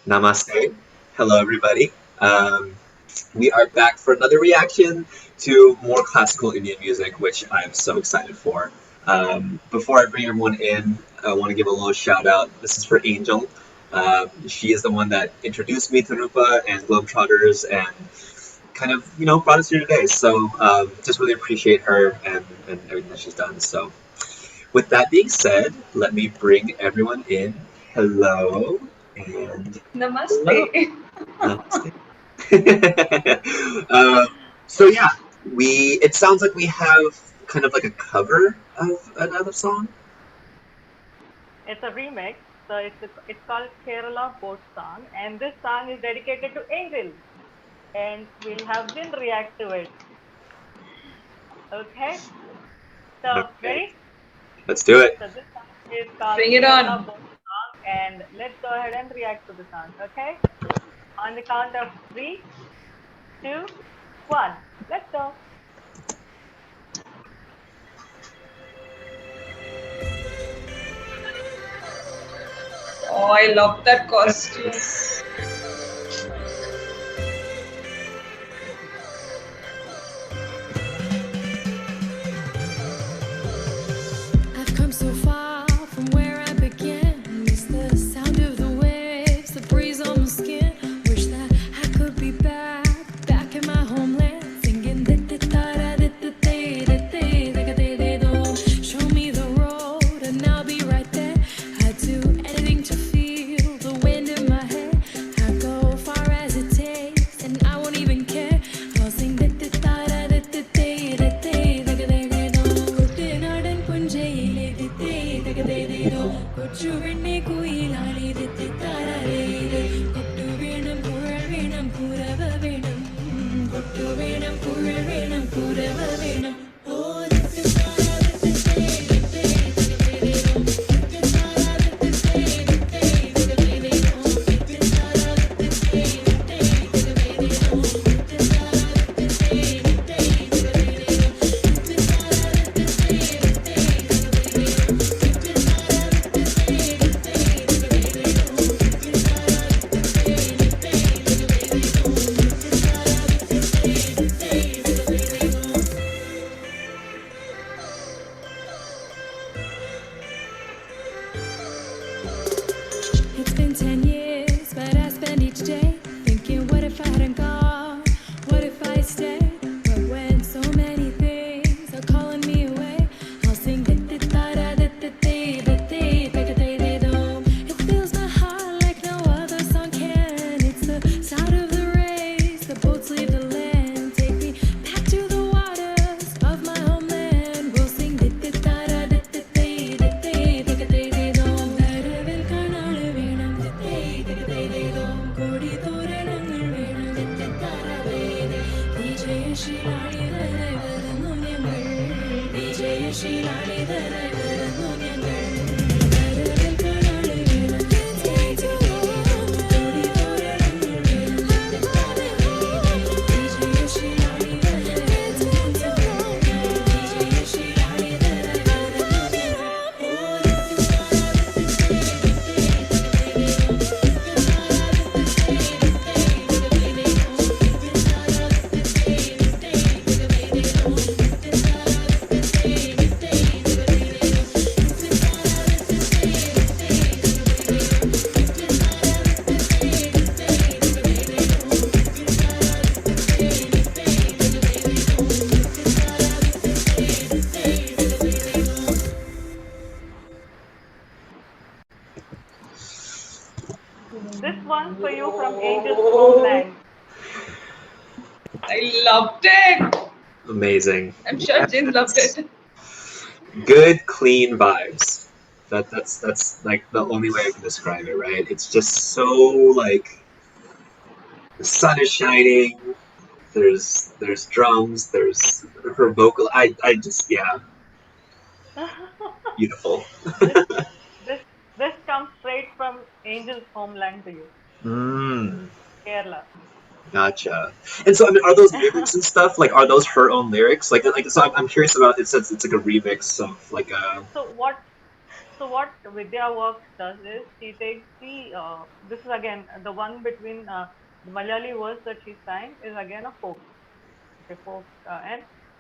Namaste. Hello, everybody. We are back for another reaction to more classical Indian music, which I'm so excited for. Before I bring everyone in, I want to give a little shout out. This is for Angel. She is the one that introduced me to Rupa and Globetrotters and kind of, brought us here today. So just really appreciate her and everything that she's done. So with that being said, let me bring everyone in. Hello and hello. Namaste. Namaste. uh, so yeah, we. It sounds like we have kind of like a cover of another song. It's a remix, so it's called Kerala Boat Song, and this song is dedicated to Angel, and we'll have Jin react to it. Okay, so Okay, ready? let's do it. So this song is called Bring it Kerala on. Boat Song, and let's go ahead and react to the song. Okay, on the count of three, two, one, let's go. Oh, I love that costume. Yes. I've come so far from where I began. It's the sound of the waves, the breeze on my skin. Wish that I could be back in my homeland, singing. Show me the road and I'll be right there. I'd do anything to feel the wind in my hair. I'd go far as it takes, and I won't even care. I'll sing. Kuttanadan Punjayile കൊച്ചുപെണ്ണെ കുയിലാളി കൊട്ടു വേണം കുഴൽ വേണം കുരവ വേണം കൊട്ടു വേണം കുഴൽ വേണം കുരവ വേണം ഓ It's been 10 years, but I spend each day thinking, what if I hadn't gone? What if I stayed? But when so many things are calling me away, I'll sing. It fills my heart like no other song can. It's the sound of the rays, the boats leave the land. Take me back to the waters of my homeland. We'll sing. This one's for you from Angel's homeland. I loved it. Amazing. I'm sure Jin loved it. Good, clean vibes. That's like the only way I can describe it, right? It's just so like the sun is shining. There's drums. There's her vocal. I just yeah, beautiful. this this this comes straight from Angel's homeland to you, Mm, Kerala. gotcha. And so I mean, are those lyrics and stuff like are those her own lyrics? Like so I'm curious about it. Since it's like a remix of like a So what So what Vidya Vox does is she takes this is again the one between the Malayali verse that she sang is again a folk, okay, folk,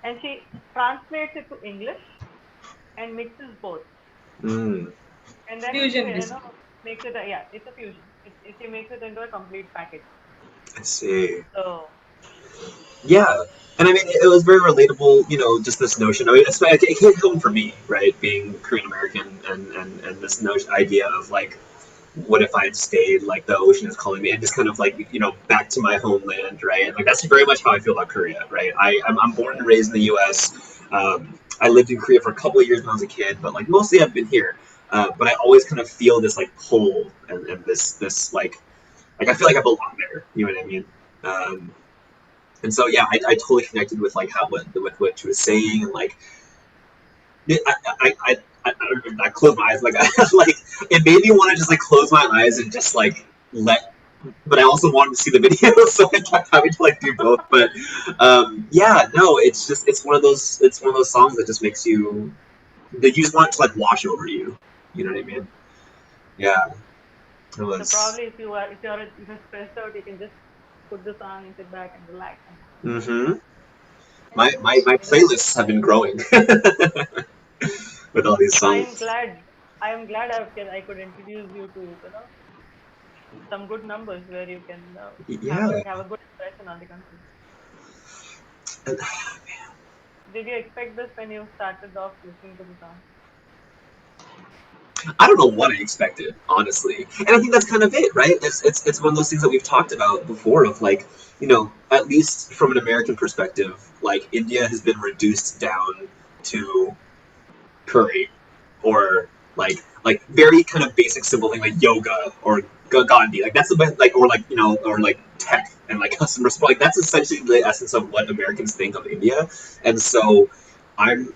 and she translates it to English and mixes both, Mm, and then Fusion, basically. makes it a, yeah, it's a fusion. She makes it into a complete package. I see. So Yeah. And I mean, it was very relatable, just this notion. I mean, it came home for me, right? Being Korean American and this notion, idea of like, what if I had stayed, like the ocean is calling me, and just kind of like, back to my homeland, right? Like that's very much how I feel about Korea, right? I'm born and raised in the U.S. I lived in Korea for a couple of years when I was a kid, but like mostly I've been here. But I always kind of feel this like pull and this like I feel like I belong there. You know what I mean? And so yeah, I totally connected with like with what she was saying, and like I closed my eyes like like it made me want to just like close my eyes and just like let. But I also wanted to see the video, so I kept having to like do both. But yeah, no, it's one of those songs that just makes that you just want it to like wash over you. You know what I mean? Yeah, it was. probably if you're stressed out, you can just put the song and sit back and relax. Mm-hmm. My playlists have been growing with all these I'm songs. glad. I'm glad I could introduce you to some good numbers where you can Yeah. have a good impression on the country. And, Did you expect this when you started off listening to the song? I don't know what I expected, honestly, and I think that's kind of it, right? It's one of those things that we've talked about before, of like, at least from an American perspective, like India has been reduced down to curry, or like very kind of basic simple thing like yoga or Gandhi. Like that's the best, like, or like, or like tech and like customer support. Like that's essentially the essence of what Americans think of India. And so I'm,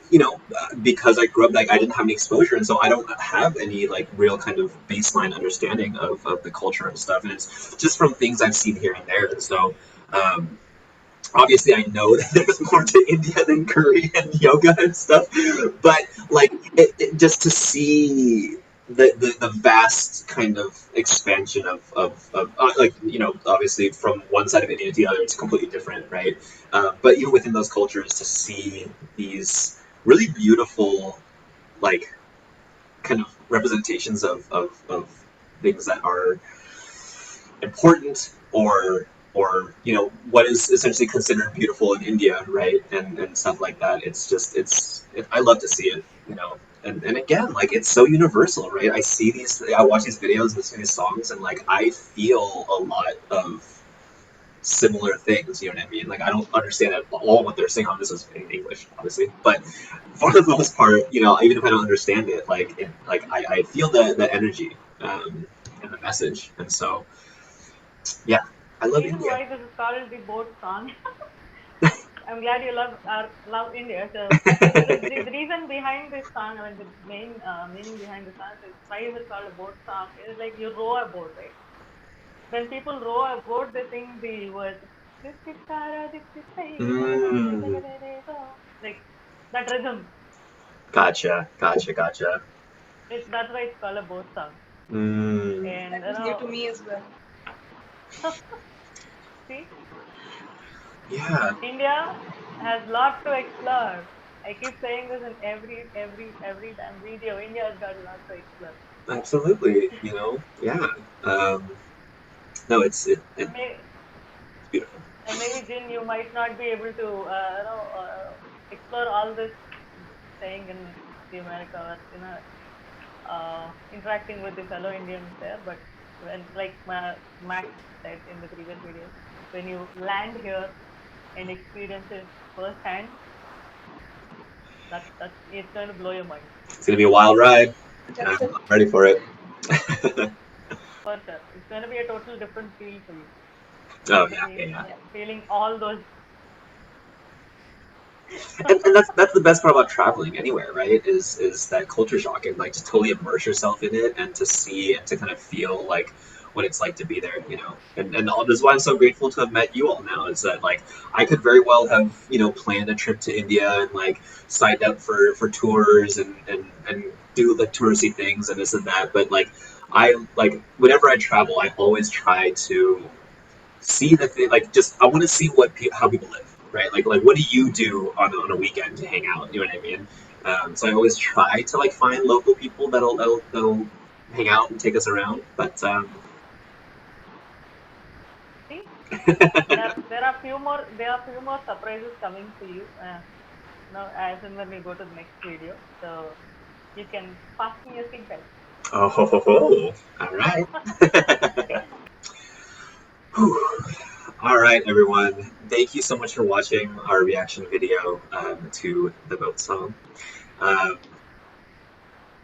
because I grew up, like I didn't have any exposure, and so I don't have any like real kind of baseline understanding of the culture and stuff. And it's just from things I've seen here and there. So um, obviously I know that there's more to India than curry and yoga and stuff, but like just to see the vast kind of expansion of like, obviously from one side of India to the other it's completely different, right? But even within those cultures, to see these really beautiful like kind of representations of things that are important, or what is essentially considered beautiful in India, right? And stuff like that. It's just I love to see it, and again, like it's so universal, right? I watch these videos, listen to these songs, and like I feel a lot of similar things. You know what I mean? Like I don't understand at all what they're saying. This is in English, obviously, but for the most part, even if I don't understand it, I feel the energy, and the message, and so yeah, I love Reason India. why this is called the boat song. I'm glad you love India. So the reason behind this song, I mean the main meaning behind the song is why is it called a boat song? Is like you row a boat, right? When people row a boat, they sing the words like Mm, that rhythm. gotcha. That's why it's called a boat song. Mm, And That was new to me as well. see, yeah, India has lot to explore. I keep saying this in every damn video. India has got a lot to explore. absolutely. Yeah. Um, no, it's May, beautiful. and maybe Jin, you might not be able to explore all this staying in the America, or interacting with the fellow Indians there. But when, like Max said in the previous video, when you land here and experience it firsthand, that's it's going to blow your mind It's gonna be a wild ride. That's it. I'm ready for it. for sure. It's going to be a total different feel for you. Oh You're yeah, gonna be yeah. feeling all those. And that's the best part about traveling anywhere, right? Is that culture shock, and like to totally immerse yourself in it, and to see and to kind of feel like what it's like to be there, you know. And all, this is why I'm so grateful to have met you all now. Is that like I could very well have planned a trip to India and like signed up for tours and do the touristy things and this and that, but like I like whenever I travel, I always try to see the thing. Like, just I want to see how people live, right? Like what do you do on a weekend to hang out? You know what I mean? So I always try to like find local people that'll hang out and take us around. But See, there are few more surprises coming to you. As and when we go to the next video, so you can fasten your seatbelt. oh, all right. All right, everyone. Thank you so much for watching our reaction video to the boat song.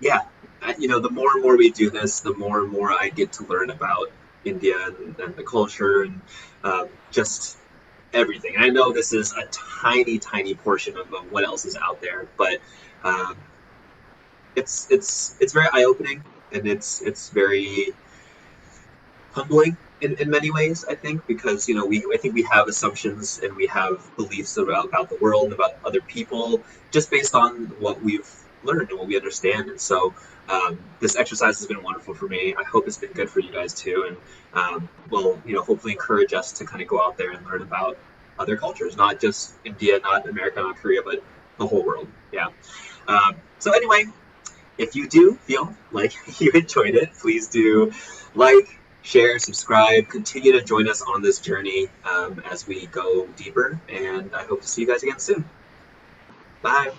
Yeah, the more and more we do this, the more and more I get to learn about India and the culture and just everything. And I know this is a tiny, tiny portion of what else is out there, but it's very eye-opening, and it's very humbling in many ways, I think, because I think we have assumptions and we have beliefs about the world, about other people, just based on what we've learned and what we understand. And so this exercise has been wonderful for me. I hope it's been good for you guys too, and will hopefully encourage us to kind of go out there and learn about other cultures, not just India, not America, not Korea, but the whole world. Yeah. So anyway, if you do feel like you enjoyed it, please do like, share, subscribe, continue to join us on this journey as we go deeper, and I hope to see you guys again soon. Bye.